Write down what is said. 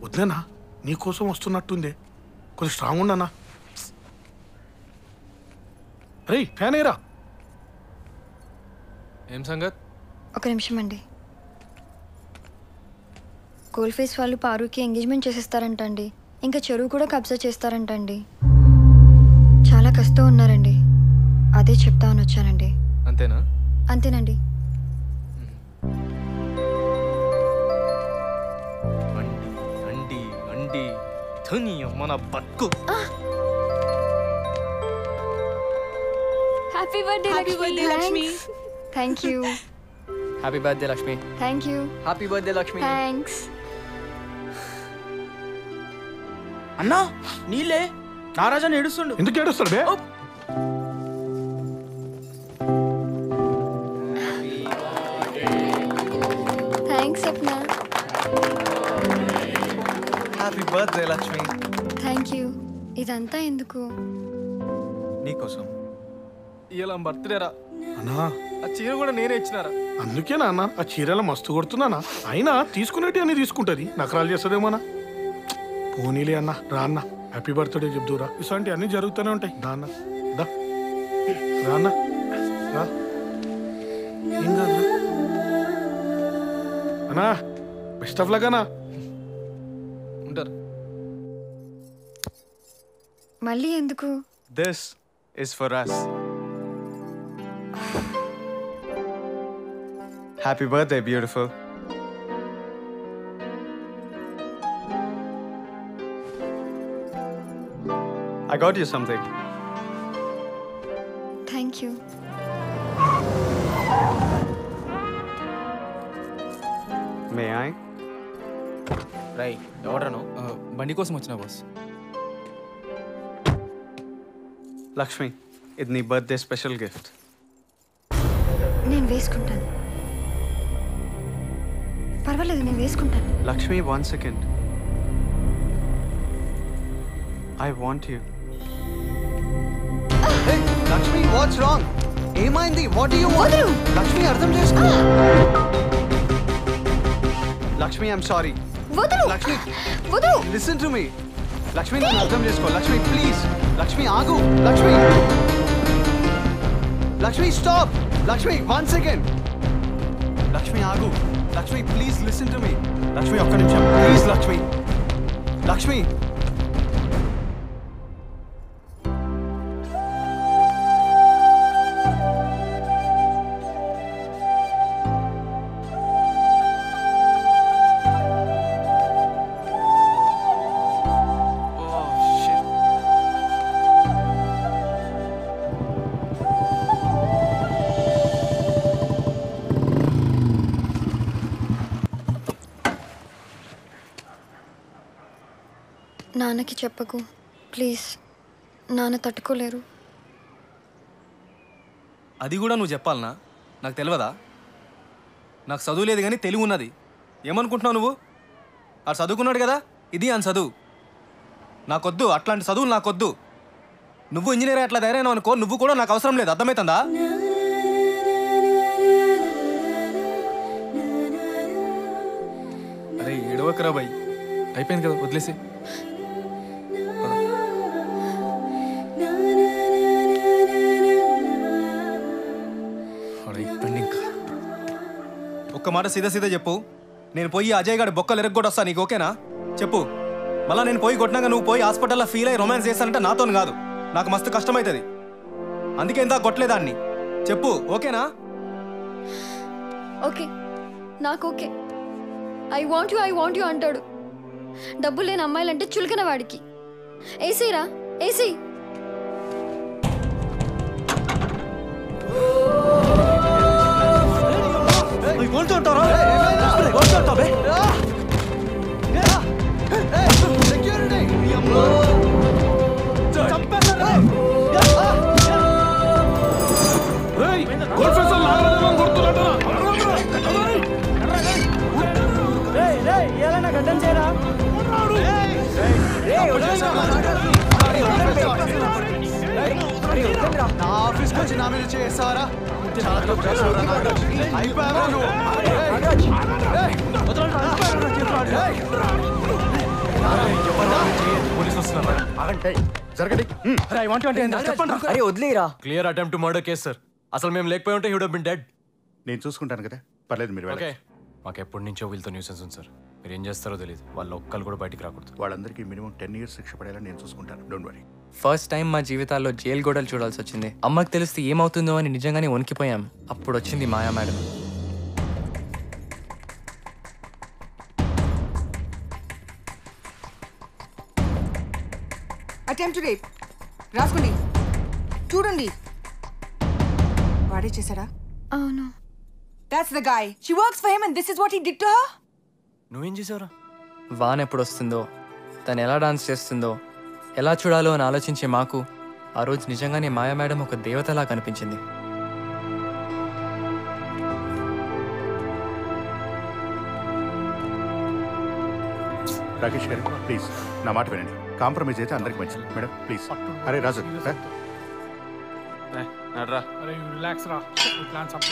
వద్దేనా నీకోసం వస్తున్నట్టుందే కొంచెం స్ట్రాంగ్ ఉండనా అరే ఫ్యాన్ ఏరా ఏం సంగత్ ఒక నిమిషం అండి గోల్డ్ ఫేస్ వాళ్ళు పారుకి ఎంగేజ్మెంట్ చేసేస్తారంట అండి ఇంకా చెరువు కూడా కబ్జా చేస్తారంట అండి చాలా కష్టం ఉన్నారండి అదే చెప్తామని వచ్చానండి అంతేనా అంతేనండి అండి అండి ధని మన బతుకు happy birthday Lakshmi thank you happy birthday Lakshmi thank you happy birthday Lakshmi thanks అన్నా నీలే నారాజా ఏడుస్తుండు ఎందుకు ఏడుస్తాడు బే thanks Sapna happy birthday Lakshmi thank you ఇదంతా ఎందుకు నీకోసం ఇలా బర్త్డే రా అన్నా ఆ చీర కూడా నేనే ఇచ్చినారా అందుకేనా అన్న ఆ చీరలో మస్తు కొడుతున్నానా అయినా తీసుకునేటి అని తీసుకుంటది నకరాలు చేస్తుందేమోనా పోనీలే అన్న రా అన్న హ్యాపీ బర్త్డే చెప్దురా ఇలాంటి అన్ని జరుగుతూనే ఉంటాయి దా అన్న దా రా అన్న రా ఏం కాదు అన్నా బెస్ట్ ఆఫ్ లక్ అన్నా ఉంటారు మళ్ళీ ఎందుకు this is for us happy birthday beautiful I got you something. Thank you May I? రై ఎవడను బండి కోసం వచ్చిన బాస్ Lakshmi, ఇది నీ బర్త్డే స్పెషల్ గిఫ్ట్. నేను వేసుకుంటాను పర్వాలేదు నేను వేసుకుంటాను Lakshmi, 1 second. I want you. Hey, Lakshmi, what's wrong? ఏమైంది? What do you want? Lakshmi, అర్థం చేసుకో. Lakshmi, I'm sorry. వదులు Lakshmi, వదులు listen to me. Lakshmi, నన్ను అర్థం చేసుకో. Lakshmi, please. Lakshmi, ఆగు. Lakshmi. Lakshmi, stop. Lakshmi, 1 second. Lakshmi, ఆగు. Lakshmi, please listen to me. Lakshmi, ఒక్క నిమిషం. Please, Lakshmi. Lakshmi. నాన్నకి చెప్పకు ప్లీజ్ నాన్న తట్టుకోలేరు అది కూడా నువ్వు చెప్పాలనా నాకు తెలియదా నాకు చదువు లేదు కానీ తెలివి ఉన్నది ఏమనుకుంటున్నావు నువ్వు ఆ చదువుకున్నాడు కదా ఇది అని చదువు నాకొద్దు అట్లాంటి చదువులు నాకొద్దు నువ్వు ఇంజనీర్ అట్లా ధైర్యం అనుకో నువ్వు కూడా నాకు అవసరం లేదు అర్థమవుతుందా అరే ఏడవకరా బాయ్ అయిపోయింది కదా వదిలేసి ఒక్క మాట సీదా సీదా చెప్పు నేను పోయి అజయ్ గారి బొక్కలు ఎరగొట్టి వస్తా నీకు ఓకేనా చెప్పు మళ్ళీ నేను పోయి కొట్టినాక నువ్వు పోయి హాస్పిటల్లో ఫీల్ అయ్యి రొమాన్స్ చేస్తానంటే నాతో కాదు నాకు మస్తు కష్టమవుతుంది అందుకే ఇంత కొట్టలేదాన్ని చెప్పు ఓకేనా ఓకే నాకు ఓకే ఐ వాంట్ యూ అంటాడు డబ్బులు లేని అమ్మాయిలంటే చులకన వాడికి ఏసీరా ఏసీ నా ఆఫీస్కి వచ్చి నా మీద చేస్తారా అయిపోయావా నువ్వు? పోలీసు వస్తున్నారు. జరగండి. అరే వదిలేరా. Clear attempt to murder case sir. అసలు మేము లేకపోయి ఉంటే హుడ్ బిన్ డెడ్. నేను చూసుకుంటాను కదా, పర్లేదు మీరు ఓకే. వెళ్ళండి. మాకు ఎప్పటి నుంచో వీళ్ళతో న్యూసెన్స్ ఉంది సార్. మీరు ఏం చేస్తారో తెలియదు. వాళ్ళు ఒక్కళ్ళు కూడా బయటికి రాకూడదు. వాళ్ళందరికీ మినిమం 10 years శిక్ష పడేలా నేను చూసుకుంటాను. Don't worry. ఫస్ట్ టైం మా జీవితాల్లో జైలు గోడలు చూడాల్సి వచ్చింది. అమ్మకి తెలిస్తే ఏమవుతుందో అని నిజంగానే వణికిపోయాం. అప్పుడు వచ్చింది మాయా మేడం. అటెంప్ట్ టు రేప్ రాసుకోండి, చూడండి. వాడే చేశాడా? అవును. That's the guy. She works for him and this is what he did to her? నువ్వేం చేసావురా? వాన్ ఎప్పుడు వస్తుందో, తను ఎలా డాన్స్ చేస్తుందో, ఎలా చూడాలో అని ఆలోచించే మాకు ఆ రోజు నిజంగానే మాయా మేడం ఒక దేవతలా కనిపించింది. రాకేష్ గారు ప్లీజ్ నా మాట వినండి. కాంప్రమైజ్ అయితే అందరికి మంచిది. Madam please. అరే రాజు రా. అరే రిలాక్స్ రా, ప్లాన్స్ అప్.